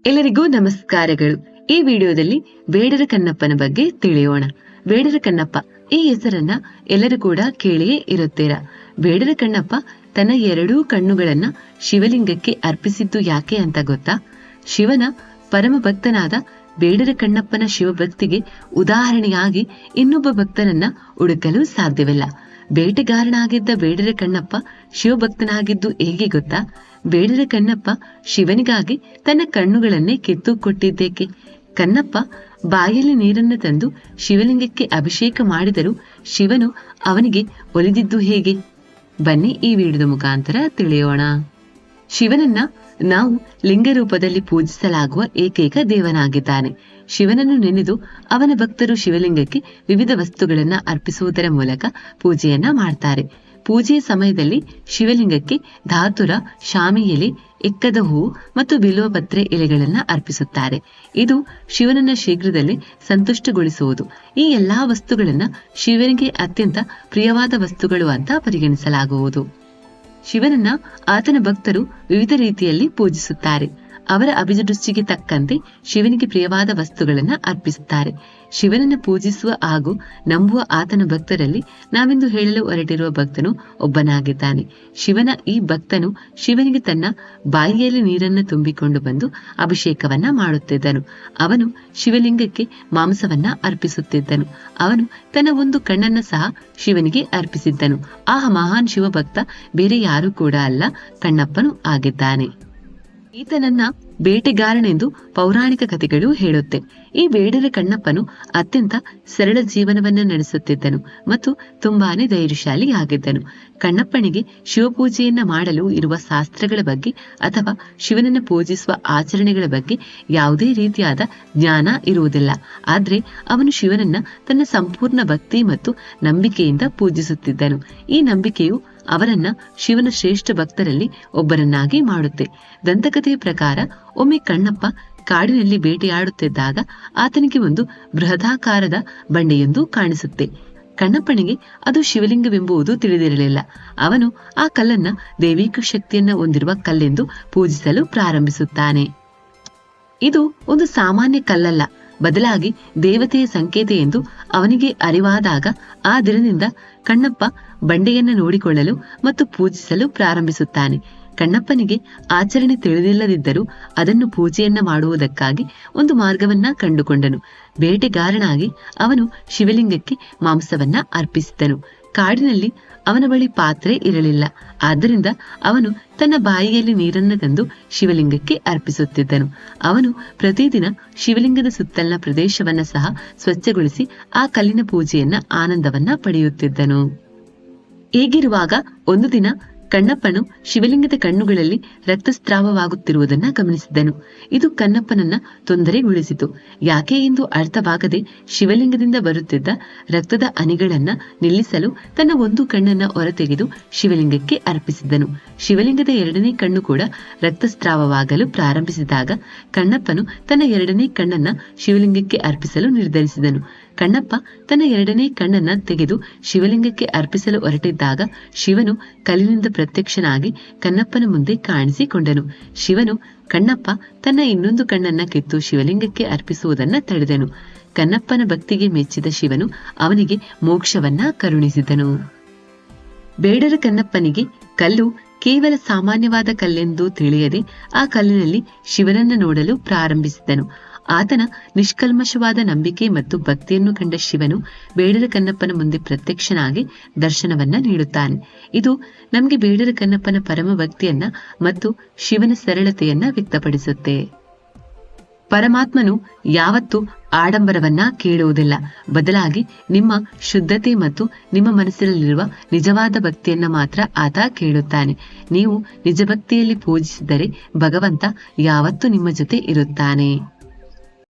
ಎಲ್ಲರಿಗೂ ನಮಸ್ಕಾರಗಳು. ಈ ವಿಡಿಯೋದಲ್ಲಿ ಬೇಡರ ಕಣ್ಣಪ್ಪನ ಬಗ್ಗೆ ತಿಳಿಯೋಣ. ಬೇಡರ ಕಣ್ಣಪ್ಪ ಈ ಹೆಸರನ್ನ ಎಲ್ಲರೂ ಕೂಡ ಕೇಳಿಯೇ ಇರುತ್ತೀರಾ. ಬೇಡರ ಕಣ್ಣಪ್ಪ ತನ್ನ ಎರಡೂ ಕಣ್ಣುಗಳನ್ನ ಶಿವಲಿಂಗಕ್ಕೆ ಅರ್ಪಿಸಿದ್ದು ಯಾಕೆ ಅಂತ ಗೊತ್ತಾ? ಶಿವನ ಪರಮ ಭಕ್ತನಾದ ಬೇಡರ ಕಣ್ಣಪ್ಪನ ಶಿವಭಕ್ತಿಗೆ ಉದಾಹರಣೆಯಾಗಿ ಇನ್ನೊಬ್ಬ ಭಕ್ತನನ್ನ ಹುಡುಕಲು ಸಾಧ್ಯವಿಲ್ಲ. ಬೇಟೆಗಾರನಾಗಿದ್ದ ಬೇಡರ ಕಣ್ಣಪ್ಪ ಶಿವಭಕ್ತನಾಗಿದ್ದು ಹೇಗೆ ಗೊತ್ತಾ? ಬೇಡರ ಕಣ್ಣಪ್ಪ ಶಿವನಿಗಾಗಿ ತನ್ನ ಕಣ್ಣುಗಳನ್ನೇ ಕಿತ್ತು ಕೊಟ್ಟಿದ್ದೇಕೆ? ಕಣ್ಣಪ್ಪ ಬಾಯಲ್ಲಿ ನೀರನ್ನು ತಂದು ಶಿವಲಿಂಗಕ್ಕೆ ಅಭಿಷೇಕ ಮಾಡಿದರೂ ಶಿವನು ಅವನಿಗೆ ಒಲಿದಿದ್ದು ಹೇಗೆ? ಬನ್ನಿ ಈ ವಿಡಿಯೋದ ಮುಖಾಂತರ ತಿಳಿಯೋಣ. ಶಿವನನ್ನ ನಾವು ಲಿಂಗ ರೂಪದಲ್ಲಿ ಪೂಜಿಸಲಾಗುವ ಏಕೈಕ ದೇವನಾಗಿದ್ದಾನೆ. ಶಿವನನ್ನು ನೆನೆದು ಅವನ ಭಕ್ತರು ಶಿವಲಿಂಗಕ್ಕೆ ವಿವಿಧ ವಸ್ತುಗಳನ್ನ ಅರ್ಪಿಸುವುದರ ಮೂಲಕ ಪೂಜೆಯನ್ನ ಮಾಡ್ತಾರೆ. ಪೂಜೆಯ ಸಮಯದಲ್ಲಿ ಶಿವಲಿಂಗಕ್ಕೆ ಧಾತುರ, ಶಾಮಿ ಎಲೆ, ಎಕ್ಕದ ಹೂವು ಮತ್ತು ಬಿಲ್ವಪತ್ರೆ ಎಲೆಗಳನ್ನ ಅರ್ಪಿಸುತ್ತಾರೆ. ಇದು ಶಿವನನ್ನ ಶೀಘ್ರದಲ್ಲಿ ಸಂತುಷ್ಟಗೊಳಿಸುವುದು. ಈ ಎಲ್ಲಾ ವಸ್ತುಗಳನ್ನ ಶಿವನಿಗೆ ಅತ್ಯಂತ ಪ್ರಿಯವಾದ ವಸ್ತುಗಳು ಅಂತ ಪರಿಗಣಿಸಲಾಗುವುದು. ಶಿವನನ್ನ ಆತನ ಭಕ್ತರು ವಿವಿಧ ರೀತಿಯಲ್ಲಿ ಪೂಜಿಸುತ್ತಾರೆ. ಅವರ ಅಭಿರುಚಿಗೆ ತಕ್ಕಂತೆ ಶಿವನಿಗೆ ಪ್ರಿಯವಾದ ವಸ್ತುಗಳನ್ನ ಅರ್ಪಿಸುತ್ತಾರೆ. ಶಿವನನ್ನ ಪೂಜಿಸುವ ಹಾಗೂ ನಂಬುವ ಆತನ ಭಕ್ತರಲ್ಲಿ ನಾವೆಂದು ಹೇಳಲು ಹೊರಟಿರುವ ಭಕ್ತನು ಒಬ್ಬನಾಗಿದ್ದಾನೆ. ಶಿವನ ಈ ಭಕ್ತನು ಶಿವನಿಗೆ ತನ್ನ ಬಾಯಿಯಲ್ಲಿ ನೀರನ್ನು ತುಂಬಿಕೊಂಡು ಬಂದು ಅಭಿಷೇಕವನ್ನ ಮಾಡುತ್ತಿದ್ದನು. ಅವನು ಶಿವಲಿಂಗಕ್ಕೆ ಮಾಂಸವನ್ನ ಅರ್ಪಿಸುತ್ತಿದ್ದನು. ಅವನು ತನ್ನ ಒಂದು ಕಣ್ಣನ್ನ ಸಹ ಶಿವನಿಗೆ ಅರ್ಪಿಸಿದ್ದನು. ಆ ಮಹಾನ್ ಶಿವಭಕ್ತ ಬೇರೆ ಯಾರೂ ಕೂಡ ಅಲ್ಲ, ಕಣ್ಣಪ್ಪನು ಆಗಿದ್ದಾನೆ. ಈತನನ್ನ ಬೇಟೆಗಾರನೆಂದು ಪೌರಾಣಿಕ ಕಥೆಗಳು ಹೇಳುತ್ತೆ. ಈ ಬೇಡರ ಕಣ್ಣಪ್ಪನು ಅತ್ಯಂತ ಸರಳ ಜೀವನವನ್ನ ನಡೆಸುತ್ತಿದ್ದನು ಮತ್ತು ತುಂಬಾನೇ ಧೈರ್ಯಶಾಲಿ ಆಗಿದ್ದನು. ಕಣ್ಣಪ್ಪನಿಗೆ ಶಿವಪೂಜೆಯನ್ನ ಮಾಡಲು ಇರುವ ಶಾಸ್ತ್ರಗಳ ಬಗ್ಗೆ ಅಥವಾ ಶಿವನನ್ನ ಪೂಜಿಸುವ ಆಚರಣೆಗಳ ಬಗ್ಗೆ ಯಾವುದೇ ರೀತಿಯಾದ ಜ್ಞಾನ ಇರುವುದಿಲ್ಲ. ಆದ್ರೆ ಅವನು ಶಿವನನ್ನ ತನ್ನ ಸಂಪೂರ್ಣ ಭಕ್ತಿ ಮತ್ತು ನಂಬಿಕೆಯಿಂದ ಪೂಜಿಸುತ್ತಿದ್ದನು. ಈ ನಂಬಿಕೆಯು ಅವರನ್ನ ಶಿವನ ಶ್ರೇಷ್ಠ ಭಕ್ತರಲ್ಲಿ ಒಬ್ಬರನ್ನಾಗಿ ಮಾಡುತ್ತೆ. ದಂತಕಥೆಯ ಪ್ರಕಾರ ಒಮ್ಮೆ ಕಣ್ಣಪ್ಪ ಕಾಡಿನಲ್ಲಿ ಬೇಟೆಯಾಡುತ್ತಿದ್ದಾಗ ಆತನಿಗೆ ಒಂದು ಬೃಹದಾಕಾರದ ಬಂಡೆಯೊಂದು ಕಾಣಿಸುತ್ತೆ. ಕಣ್ಣಪ್ಪನಿಗೆ ಅದು ಶಿವಲಿಂಗವೆಂಬುದು ತಿಳಿದಿರಲಿಲ್ಲ. ಅವನು ಆ ಕಲ್ಲನ್ನ ದೈವಿಕ ಶಕ್ತಿಯನ್ನ ಹೊಂದಿರುವ ಕಲ್ಲೆಂದು ಪೂಜಿಸಲು ಪ್ರಾರಂಭಿಸುತ್ತಾನೆ. ಇದು ಒಂದು ಸಾಮಾನ್ಯ ಕಲ್ಲಲ್ಲ, ಬದಲಾಗಿ ದೇವತೆಯ ಸಂಕೇತ ಎಂದು ಅವನಿಗೆ ಅರಿವಾದಾಗ ಆ ದಿನದಿಂದ ಕಣ್ಣಪ್ಪ ಬಂಡೆಯನ್ನ ನೋಡಿಕೊಳ್ಳಲು ಮತ್ತು ಪೂಜಿಸಲು ಪ್ರಾರಂಭಿಸುತ್ತಾನೆ. ಕಣ್ಣಪ್ಪನಿಗೆ ಆಚರಣೆ ತಿಳಿದಿಲ್ಲದಿದ್ದರೂ ಅದನ್ನು ಪೂಜೆಯನ್ನ ಮಾಡುವುದಕ್ಕಾಗಿ ಒಂದು ಮಾರ್ಗವನ್ನ ಕಂಡುಕೊಂಡನು. ಬೇಟೆಗಾರನಾಗಿ ಅವನು ಶಿವಲಿಂಗಕ್ಕೆ ಮಾಂಸವನ್ನ ಅರ್ಪಿಸಿದನು. ಕಾಡಿನಲ್ಲಿ ಅವನ ಬಳಿ ಪಾತ್ರೆ ಇರಲಿಲ್ಲ. ಆದ್ದರಿಂದ ಅವನು ತನ್ನ ಬಾಯಿಯಲ್ಲಿ ನೀರನ್ನು ತಂದು ಶಿವಲಿಂಗಕ್ಕೆ ಅರ್ಪಿಸುತ್ತಿದ್ದನು. ಅವನು ಪ್ರತಿದಿನ ಶಿವಲಿಂಗದ ಸುತ್ತಲಿನ ಪ್ರದೇಶವನ್ನ ಸಹ ಸ್ವಚ್ಛಗೊಳಿಸಿ ಆ ಕಲ್ಲಿನ ಪೂಜೆಯನ್ನ ಆನಂದವನ್ನ ಪಡೆಯುತ್ತಿದ್ದನು. ಹೀಗಿರುವಾಗ ಒಂದು ದಿನ ಕಣ್ಣಪ್ಪನು ಶಿವಲಿಂಗದ ಕಣ್ಣುಗಳಲ್ಲಿ ರಕ್ತಸ್ರಾವವಾಗುತ್ತಿರುವುದನ್ನ ಗಮನಿಸಿದನು. ಇದು ಕಣ್ಣಪ್ಪನನ್ನ ತೊಂದರೆಗೊಳಿಸಿತು. ಯಾಕೆ ಎಂದು ಅರ್ಥವಾಗದೆ ಶಿವಲಿಂಗದಿಂದ ಬರುತ್ತಿದ್ದ ರಕ್ತದ ಹನಿಗಳನ್ನ ನಿಲ್ಲಿಸಲು ತನ್ನ ಒಂದು ಕಣ್ಣನ್ನ ಹೊರತೆಗೆದು ಶಿವಲಿಂಗಕ್ಕೆ ಅರ್ಪಿಸಿದನು. ಶಿವಲಿಂಗದ ಎರಡನೇ ಕಣ್ಣು ಕೂಡ ರಕ್ತಸ್ರಾವವಾಗಲು ಪ್ರಾರಂಭಿಸಿದಾಗ ಕಣ್ಣಪ್ಪನು ತನ್ನ ಎರಡನೇ ಕಣ್ಣನ್ನ ಶಿವಲಿಂಗಕ್ಕೆ ಅರ್ಪಿಸಲು ನಿರ್ಧರಿಸಿದನು. ಕಣ್ಣಪ್ಪ ತನ್ನ ಎರಡನೇ ಕಣ್ಣನ್ನ ತೆಗೆದು ಶಿವಲಿಂಗಕ್ಕೆ ಅರ್ಪಿಸಲು ಹೊರಟಿದ್ದಾಗ ಶಿವನು ಕಲ್ಲಿನಿಂದ ಪ್ರತ್ಯಕ್ಷನಾಗಿ ಕಣ್ಣಪ್ಪನ ಮುಂದೆ ಕಾಣಿಸಿಕೊಂಡನು. ಶಿವನು ಕಣ್ಣಪ್ಪ ತನ್ನ ಇನ್ನೊಂದು ಕಣ್ಣನ್ನ ಕಿತ್ತು ಶಿವಲಿಂಗಕ್ಕೆ ಅರ್ಪಿಸುವುದನ್ನ ತಡೆದನು. ಕಣ್ಣಪ್ಪನ ಭಕ್ತಿಗೆ ಮೆಚ್ಚಿದ ಶಿವನು ಅವನಿಗೆ ಮೋಕ್ಷವನ್ನ ಕರುಣಿಸಿದನು. ಬೇಡರ ಕಣ್ಣಪ್ಪನಿಗೆ ಕಲ್ಲು ಕೇವಲ ಸಾಮಾನ್ಯವಾದ ಕಲ್ಲೆಂದು ತಿಳಿಯದೆ ಆ ಕಲ್ಲಿನಲ್ಲಿ ಶಿವನನ್ನ ನೋಡಲು ಪ್ರಾರಂಭಿಸಿದನು. ಆತನ ನಿಷ್ಕಲ್ಮಶವಾದ ನಂಬಿಕೆ ಮತ್ತು ಭಕ್ತಿಯನ್ನು ಕಂಡ ಶಿವನು ಬೇಡರ ಕಣ್ಣಪ್ಪನ ಮುಂದೆ ಪ್ರತ್ಯಕ್ಷನಾಗಿ ದರ್ಶನವನ್ನ ನೀಡುತ್ತಾನೆ. ಇದು ನಮಗೆ ಬೇಡರ ಕಣ್ಣಪ್ಪನ ಪರಮ ಭಕ್ತಿಯನ್ನ ಮತ್ತು ಶಿವನ ಸರಳತೆಯನ್ನ ವ್ಯಕ್ತಪಡಿಸುತ್ತೆ. ಪರಮಾತ್ಮನು ಯಾವತ್ತೂ ಆಡಂಬರವನ್ನ ಕೇಳುವುದಿಲ್ಲ, ಬದಲಾಗಿ ನಿಮ್ಮ ಶುದ್ಧತೆ ಮತ್ತು ನಿಮ್ಮ ಮನಸ್ಸಿನಲ್ಲಿರುವ ನಿಜವಾದ ಭಕ್ತಿಯನ್ನ ಮಾತ್ರ ಆತ ಕೇಳುತ್ತಾನೆ. ನೀವು ನಿಜ ಭಕ್ತಿಯಲ್ಲಿ ಪೂಜಿಸಿದರೆ ಭಗವಂತ ಯಾವತ್ತೂ ನಿಮ್ಮ ಜೊತೆ ಇರುತ್ತಾನೆ.